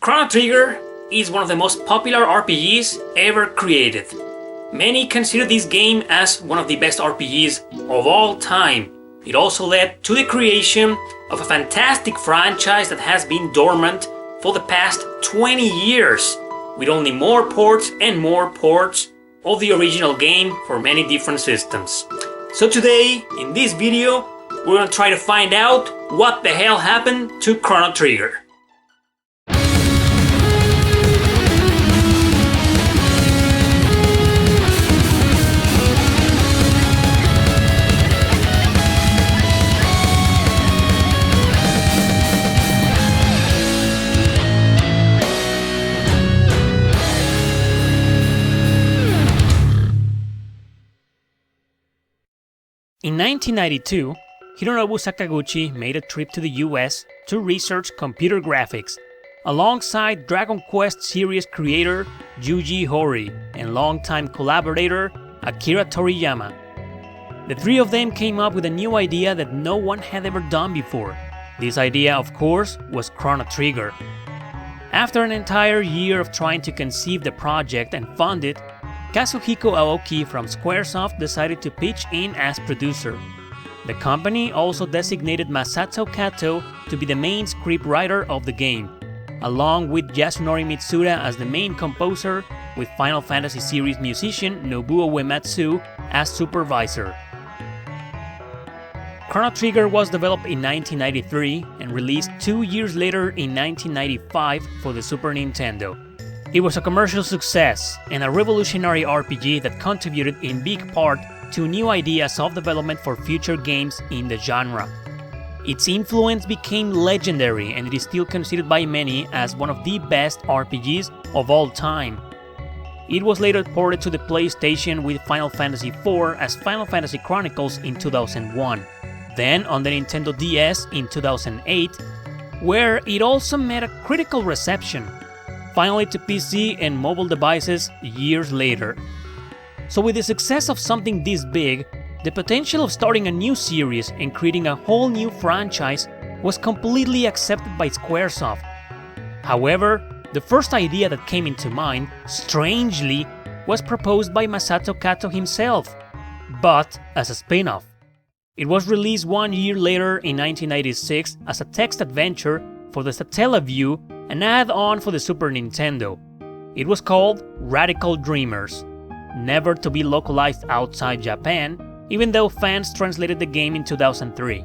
Chrono Trigger is one of the most popular RPGs ever created. Many consider this game as one of the best RPGs of all time. It also led to the creation of a fantastic franchise that has been dormant for the past 20 years, with only more ports and more ports of the original game for many different systems. So today, in this video, we're gonna try to find out what the hell happened to Chrono Trigger. In 1992, Hironobu Sakaguchi made a trip to the US to research computer graphics, alongside Dragon Quest series creator Yuji Horii and longtime collaborator Akira Toriyama. The three of them came up with a new idea that no one had ever done before. This idea, of course, was Chrono Trigger. After an entire year of trying to conceive the project and fund it, Kazuhiko Aoki from Squaresoft decided to pitch in as producer. The company also designated Masato Kato to be the main scriptwriter of the game, along with Yasunori Mitsuda as the main composer, with Final Fantasy series musician Nobuo Uematsu as supervisor. Chrono Trigger was developed in 1993 and released 2 years later in 1995 for the Super Nintendo. It was a commercial success and a revolutionary RPG that contributed in big part to new ideas of development for future games in the genre. Its influence became legendary, and it is still considered by many as one of the best RPGs of all time. It was later ported to the PlayStation with Final Fantasy IV as Final Fantasy Chronicles in 2001, then on the Nintendo DS in 2008, where it also met a critical reception, finally to PC and mobile devices years later. So with the success of something this big, the potential of starting a new series and creating a whole new franchise was completely accepted by Squaresoft. However, the first idea that came into mind, strangely, was proposed by Masato Kato himself, but as a spin-off. It was released 1 year later in 1996 as a text adventure for the Satellaview, an add-on for the Super Nintendo. It was called Radical Dreamers, never to be localized outside Japan, even though fans translated the game in 2003.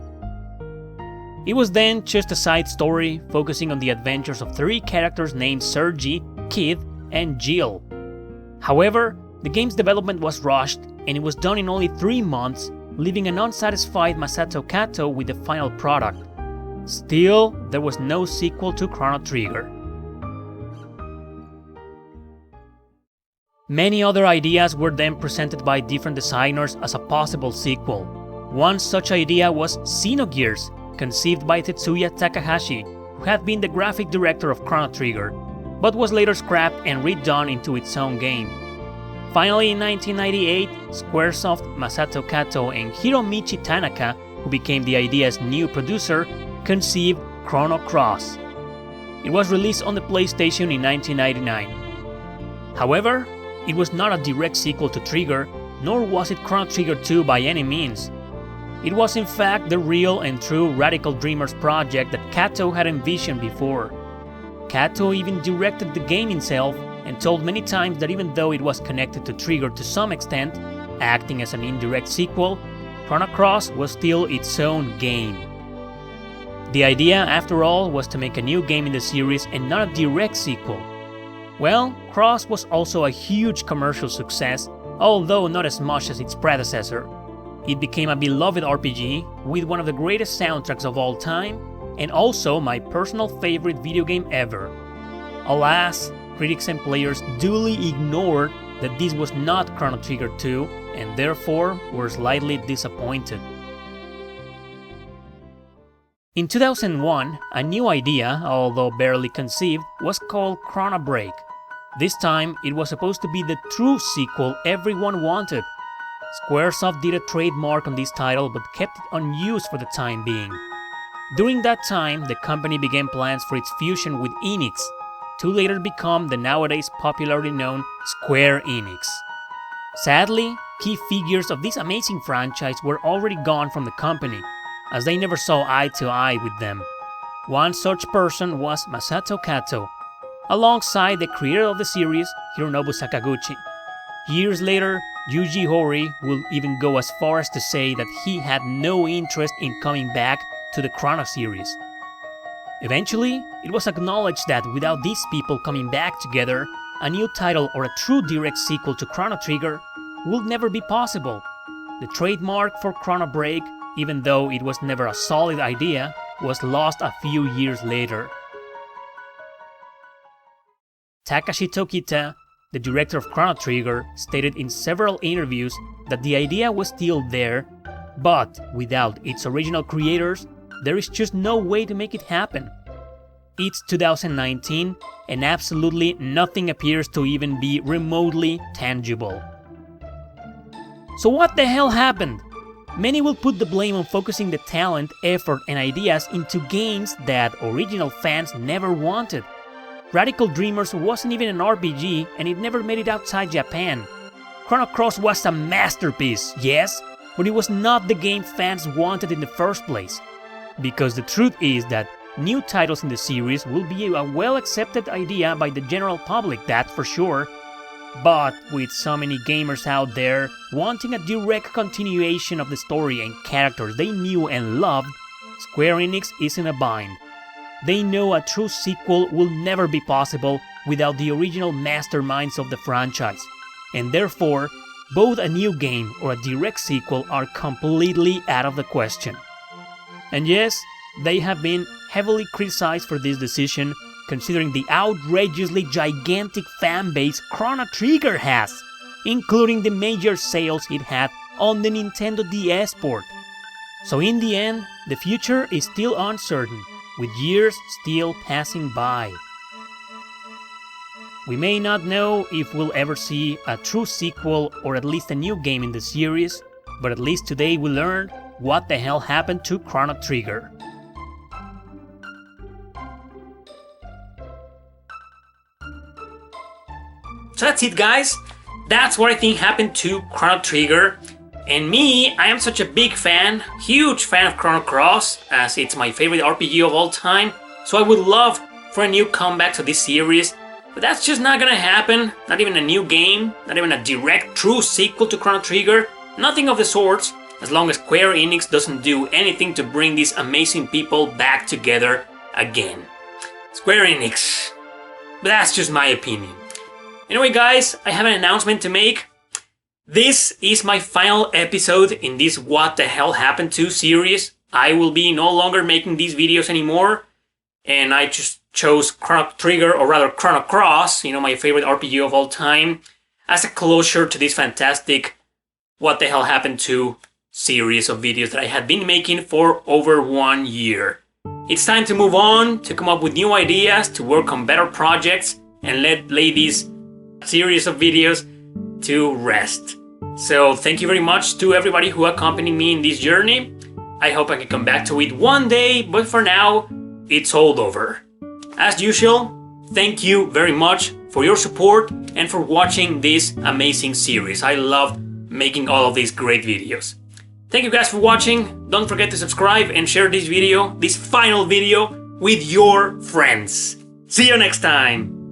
It was then just a side story focusing on the adventures of three characters named Sergi, Kid, and Jill. However, the game's development was rushed and it was done in only 3 months, leaving an unsatisfied Masato Kato with the final product. Still, there was no sequel to Chrono Trigger. Many other ideas were then presented by different designers as a possible sequel. One such idea was Xenogears, conceived by Tetsuya Takahashi, who had been the graphic director of Chrono Trigger, but was later scrapped and redone into its own game. Finally, in 1998, Squaresoft, Masato Kato, and Hiromichi Tanaka, who became the idea's new producer, conceived Chrono Cross. It was released on the PlayStation in 1999. However, it was not a direct sequel to Trigger, nor was it Chrono Trigger 2 by any means. It was in fact the real and true Radical Dreamers project that Kato had envisioned before. Kato even directed the game himself and told many times that even though it was connected to Trigger to some extent, acting as an indirect sequel, Chrono Cross was still its own game. The idea, after all, was to make a new game in the series and not a direct sequel. Well, Cross was also a huge commercial success, although not as much as its predecessor. It became a beloved RPG with one of the greatest soundtracks of all time, and also my personal favorite video game ever. Alas, critics and players duly ignored that this was not Chrono Trigger 2, and therefore were slightly disappointed. In 2001, a new idea, although barely conceived, was called Chronobreak. This time, it was supposed to be the true sequel everyone wanted. Squaresoft did a trademark on this title but kept it unused for the time being. During that time, the company began plans for its fusion with Enix, to later become the nowadays popularly known Square Enix. Sadly, key figures of this amazing franchise were already gone from the company, as they never saw eye to eye with them. One such person was Masato Kato, alongside the creator of the series, Hironobu Sakaguchi. Years later, Yuji Horii will even go as far as to say that he had no interest in coming back to the Chrono series. Eventually, it was acknowledged that without these people coming back together, a new title or a true direct sequel to Chrono Trigger would never be possible. The trademark for Chronobreak, even though it was never a solid idea, was lost a few years later. Takashi Tokita, the director of Chrono Trigger, stated in several interviews that the idea was still there, but without its original creators, there is just no way to make it happen. It's 2019, and absolutely nothing appears to even be remotely tangible. So what the hell happened? Many will put the blame on focusing the talent, effort, and ideas into games that original fans never wanted. Radical Dreamers wasn't even an RPG, and it never made it outside Japan. Chrono Cross was a masterpiece, yes, but it was not the game fans wanted in the first place. Because the truth is that new titles in the series will be a well-accepted idea by the general public, that's for sure. But with so many gamers out there wanting a direct continuation of the story and characters they knew and loved, Square Enix is in a bind. They know a true sequel will never be possible without the original masterminds of the franchise, and therefore, both a new game or a direct sequel are completely out of the question. And yes, they have been heavily criticized for this decision, considering the outrageously gigantic fanbase Chrono Trigger has, including the major sales it had on the Nintendo DS port. So in the end, the future is still uncertain, with years still passing by. We may not know if we'll ever see a true sequel or at least a new game in the series, but at least today we learned what the hell happened to Chrono Trigger. So that's it, guys. That's what I think happened to Chrono Trigger. And me, I am such a big fan, huge fan of Chrono Cross, as it's my favorite RPG of all time. So I would love for a new comeback to this series. But that's just not gonna happen. Not even a new game, not even a direct true sequel to Chrono Trigger. Nothing of the sorts, as long as Square Enix doesn't do anything to bring these amazing people back together again. Square Enix. But that's just my opinion. Anyway, guys, I have an announcement to make. This is my final episode in this What the Hell Happened To series. I will be no longer making these videos anymore, and I just chose Chrono Trigger, or rather Chrono Cross, my favorite RPG of all time, as a closure to this fantastic What the Hell Happened To series of videos that I had been making for over 1 year. It's time to move on, to come up with new ideas, to work on better projects, and lay these series of videos to rest. So thank you very much to everybody who accompanied me in this journey. I hope I can come back to it one day, but for now, it's all over. As usual, thank you very much for your support and for watching this amazing series. I love making all of these great videos. Thank you guys for watching. Don't forget to subscribe and share this video, this final video, with your friends. See you next time!